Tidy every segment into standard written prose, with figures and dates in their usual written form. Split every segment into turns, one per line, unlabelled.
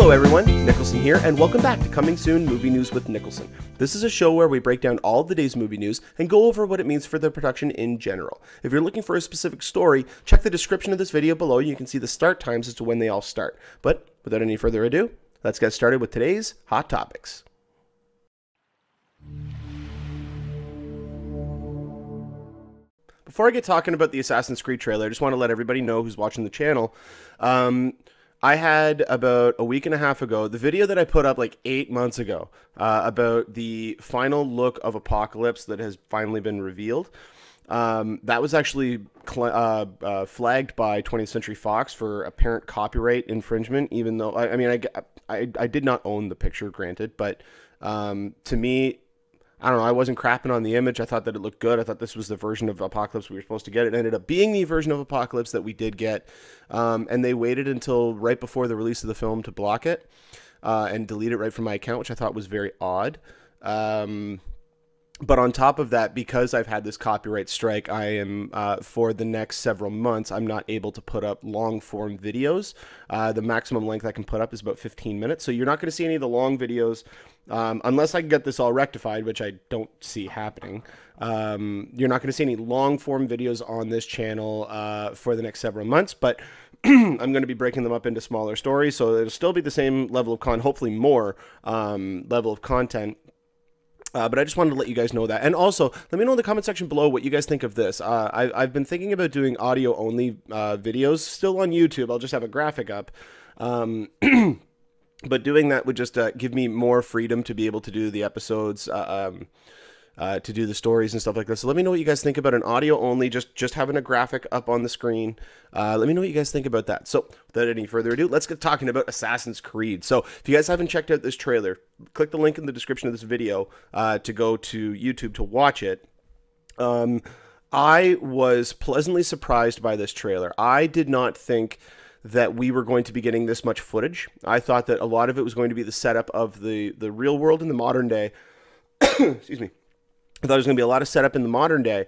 Hello everyone, Niklsun here, and welcome back to Coming Soon Movie News with Niklsun. This is a show where we break down all of the day's movie news and go over what it means for the production in general. If you're looking for a specific story, check the description of this video below. You can see the start times as to when they all start. But without any further ado, let's get started with today's hot topics. Before I get talking about the Assassin's Creed trailer, I just want to let everybody know who's watching the channel. I had about a week and a half ago the video that I put up like 8 months ago about the final look of Apocalypse that has finally been revealed. That was actually flagged by 20th Century Fox for apparent copyright infringement, even though I did not own the picture, granted, but to me, I don't know, I wasn't crapping on the image. I thought that it looked good. I thought this was the version of Apocalypse we were supposed to get. It ended up being the version of Apocalypse that we did get. And they waited until right before the release of the film to block it and delete it right from my account, which I thought was very odd. But on top of that, because I've had this copyright strike, I am, for the next several months, I'm not able to put up long-form videos. The maximum length I can put up is about 15 minutes. So you're not going to see any of the long videos unless I can get this all rectified, which I don't see happening. You're not going to see any long-form videos on this channel for the next several months, but I'm going to be breaking them up into smaller stories, so it'll still be the same level of hopefully more level of content. But I just wanted to let you guys know that. And also, let me know in the comment section below what you guys think of this. I've been thinking about doing audio-only videos, still on YouTube. I'll just have a graphic up. But doing that would just give me more freedom to be able to do the episodes, to do the stories and stuff like this. So let me know what you guys think about an audio-only, just having a graphic up on the screen. Let me know what you guys think about that. So without any further ado, let's get talking about Assassin's Creed. So if you guys haven't checked out this trailer, click the link in the description of this video to go to YouTube to watch it. I was pleasantly surprised by this trailer. I did not think that we were going to be getting this much footage. I thought that a lot of it was going to be the setup of the real world in the modern day. Excuse me. I thought there was going to be a lot of setup in the modern day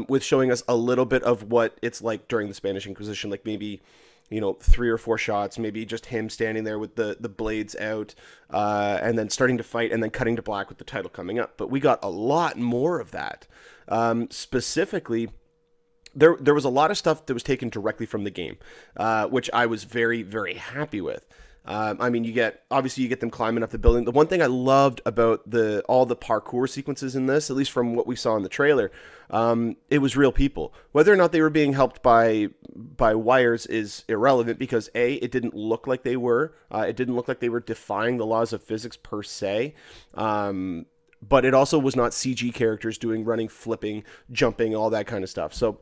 with showing us a little bit of what it's like during the Spanish Inquisition, like maybe, 3 or 4 shots, maybe just him standing there with the blades out and then starting to fight and then cutting to black with the title coming up. But we got a lot more of that. Specifically, there was a lot of stuff that was taken directly from the game, which I was very, very happy with. I mean, obviously you get them climbing up the building. The one thing I loved about all the parkour sequences in this, at least from what we saw in the trailer, it was real people. Whether or not they were being helped by wires is irrelevant because A, it didn't look like they were. It didn't look like they were defying the laws of physics per se. But it also was not CG characters doing running, flipping, jumping, all that kind of stuff. So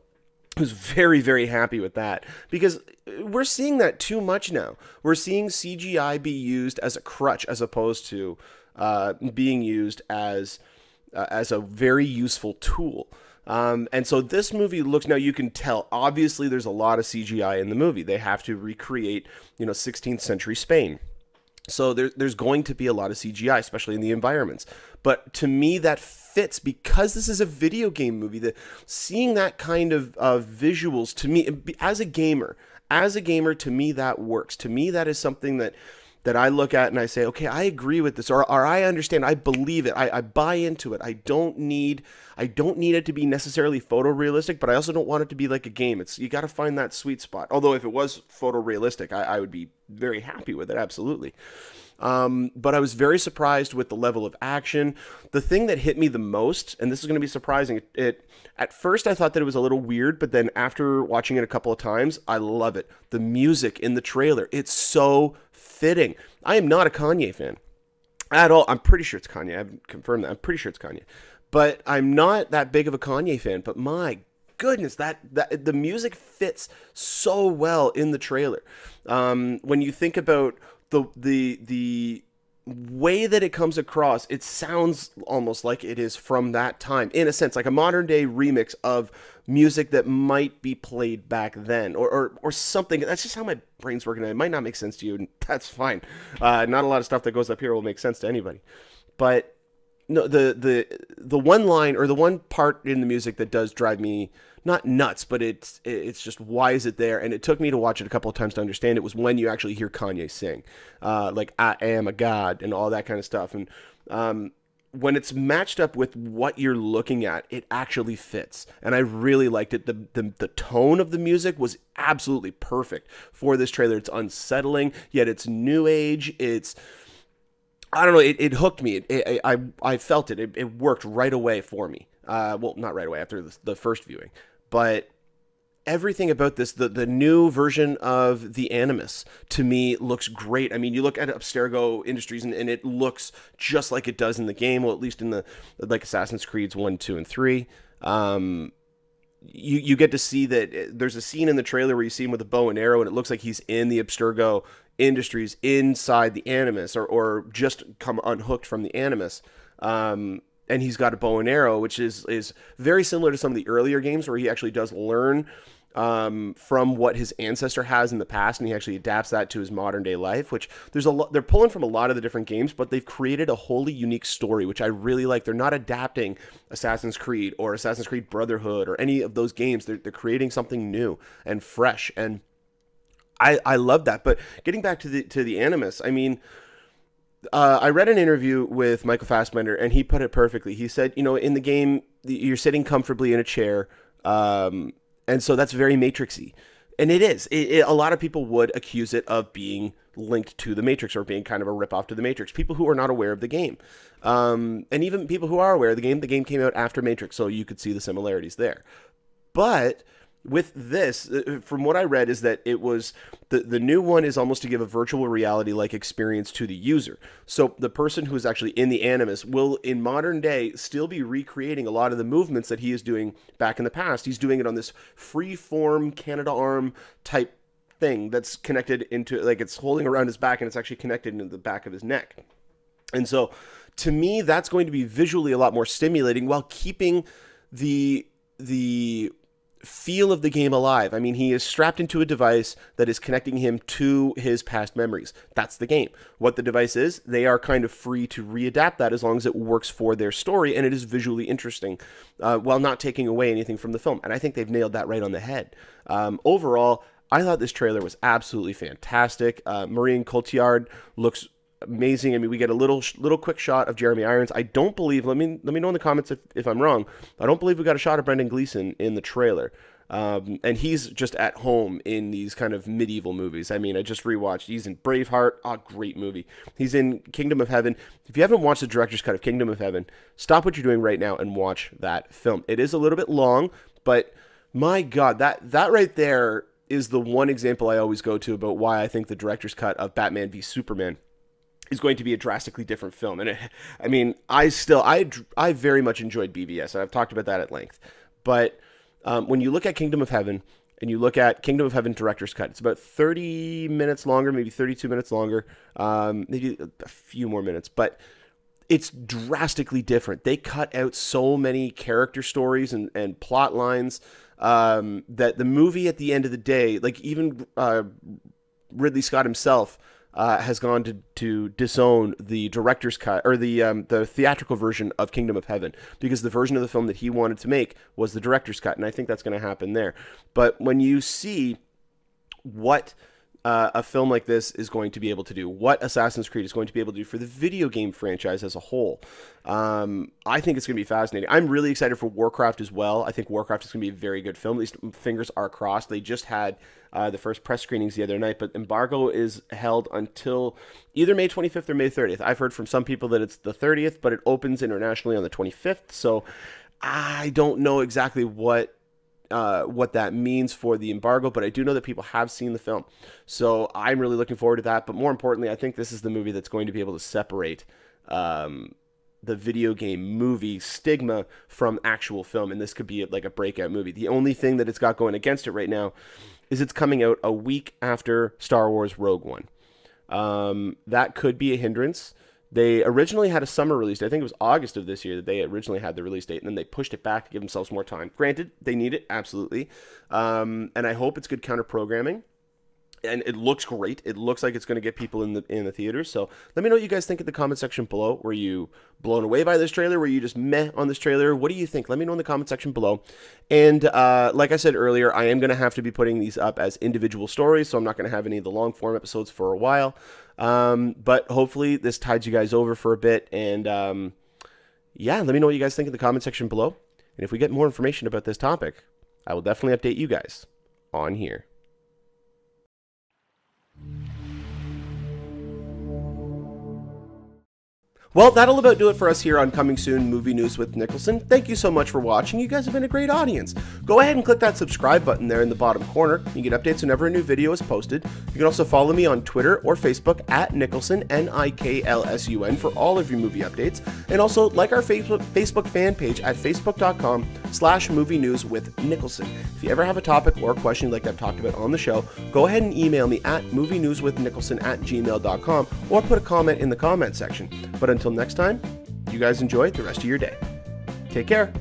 I was very, very happy with that because we're seeing that too much now. We're seeing CGI be used as a crutch as opposed to being used as a very useful tool. And so this movie looks, now you can tell, obviously there's a lot of CGI in the movie. They have to recreate, 16th century Spain. So there's going to be a lot of CGI, especially in the environments. But to me, that fits because this is a video game movie. Seeing that kind of visuals, to me, as a gamer, to me, that works. To me, that is something that I look at and I say, okay, I agree with this, or I understand, I believe it, I buy into it. I don't need it to be necessarily photorealistic, but I also don't want it to be like a game. You got to find that sweet spot. Although if it was photorealistic, I would be very happy with it, absolutely. But I was very surprised with the level of action. The thing that hit me the most, and this is going to be surprising, at first I thought that it was a little weird, but then after watching it a couple of times, I love it. The music in the trailer, it's so fitting. I am not a Kanye fan at all. I'm pretty sure it's Kanye. I haven't confirmed that. I'm pretty sure it's Kanye. But I'm not that big of a Kanye fan, but my goodness, that the music fits so well in the trailer. When you think about the way that it comes across, it sounds almost like it is from that time, in a sense, like a modern day remix of music that might be played back then, or something. That's just how my brain's working. It might not make sense to you, and that's fine. Not a lot of stuff that goes up here will make sense to anybody, but no, the one line or the one part in the music that does drive me not nuts, but it's just, why is it there? And it took me to watch it a couple of times to understand it was when you actually hear Kanye sing, like I am a god and all that kind of stuff. And when it's matched up with what you're looking at, it actually fits. And I really liked it. The tone of the music was absolutely perfect for this trailer. It's unsettling, yet it's new age. I don't know, it hooked me. I felt it. It worked right away for me. Well, not right away, after the first viewing. But everything about this, the new version of the Animus, to me looks great. I mean, you look at Abstergo Industries and it looks just like it does in the game, well, at least in the, like, Assassin's Creeds 1, 2, and 3. You get to see that there's a scene in the trailer where you see him with a bow and arrow, and it looks like he's in the Abstergo Industries inside the Animus, or just come unhooked from the Animus. And he's got a bow and arrow, which is very similar to some of the earlier games where he actually does learn from what his ancestor has in the past, and he actually adapts that to his modern day life, which there's a lot, they're pulling from a lot of the different games, but they've created a wholly unique story, which I really like. They're not adapting Assassin's Creed or Assassin's Creed Brotherhood or any of those games. They're creating something new and fresh, and I love that. But getting back to the Animus, I mean, I read an interview with Michael Fassbender, and he put it perfectly. He said, you know, in the game, you're sitting comfortably in a chair, and so that's very Matrixy. And it is. A lot of people would accuse it of being linked to the Matrix, or being kind of a ripoff to the Matrix. People who are not aware of the game. And even people who are aware of the game came out after Matrix, so you could see the similarities there. But with this, from what I read, is that it was the new one is almost to give a virtual reality like experience to the user. So the person who is actually in the Animus will, in modern day, still be recreating a lot of the movements that he is doing back in the past. He's doing it on this free form Canada arm type thing that's connected into, like, it's holding around his back and it's actually connected into the back of his neck. And so to me, that's going to be visually a lot more stimulating while keeping the feel of the game alive. I mean, he is strapped into a device that is connecting him to his past memories. That's the game. What the device is, they are kind of free to readapt that as long as it works for their story and it is visually interesting, while not taking away anything from the film. And I think they've nailed that right on the head. Overall, I thought this trailer was absolutely fantastic. Marion Cotillard looks amazing. I mean, we get a little quick shot of Jeremy Irons. I don't believe, let me know in the comments if I'm wrong, I don't believe we got a shot of Brendan Gleeson in the trailer. And he's just at home in these kind of medieval movies. I mean, I just rewatched, he's in Braveheart, great movie. He's in Kingdom of Heaven. If you haven't watched the director's cut of Kingdom of Heaven, stop what you're doing right now and watch that film. It is a little bit long, but my God, that right there is the one example I always go to about why I think the director's cut of Batman v Superman is going to be a drastically different film. And I mean, I very much enjoyed BVS, and I've talked about that at length. But when you look at Kingdom of Heaven, and you look at Kingdom of Heaven director's cut, it's about 30 minutes longer, maybe 32 minutes longer, maybe a few more minutes, but it's drastically different. They cut out so many character stories and plot lines that the movie at the end of the day, like even Ridley Scott himself, has gone to disown the director's cut, or the theatrical version of Kingdom of Heaven, because the version of the film that he wanted to make was the director's cut, and I think that's going to happen there. But when you see what a film like this is going to be able to do, what Assassin's Creed is going to be able to do for the video game franchise as a whole, I think it's going to be fascinating. I'm really excited for Warcraft as well. I think Warcraft is going to be a very good film. At least fingers are crossed. They just had the first press screenings the other night, but embargo is held until either May 25th or May 30th. I've heard from some people that it's the 30th, but it opens internationally on the 25th. So I don't know exactly what that means for the embargo, but I do know that people have seen the film. So I'm really looking forward to that. But more importantly, I think this is the movie that's going to be able to separate the video game movie stigma from actual film, and this could be like a breakout movie. The only thing that it's got going against it right now is it's coming out a week after Star Wars Rogue One. That could be a hindrance. They originally had a summer release date. I think it was August of this year that they originally had the release date, and then they pushed it back to give themselves more time. Granted, they need it, absolutely. And I hope it's good counter-programming. and it looks great. It looks like it's going to get people in the theaters. So let me know what you guys think in the comment section below. Were you blown away by this trailer? Were you just meh on this trailer? What do you think? Let me know in the comment section below. And like I said earlier, I am going to have to be putting these up as individual stories, so I'm not going to have any of the long form episodes for a while. But hopefully this tides you guys over for a bit. And yeah, let me know what you guys think in the comment section below. And if we get more information about this topic, I will definitely update you guys on here. Well, that'll about do it for us here on Coming Soon Movie News with Niklsun. Thank you so much for watching. You guys have been a great audience. Go ahead and click that subscribe button there in the bottom corner. You get updates whenever a new video is posted. You can also follow me on Twitter or Facebook at Niklsun, Niklsun, for all of your movie updates. And also like our Facebook fan page at facebook.com/movie news with Niklsun. If you ever have a topic or question like I've talked about on the show, go ahead and email me at movienewswithniklsun@gmail.com or put a comment in the comment section. But until next time, you guys enjoy the rest of your day. Take care.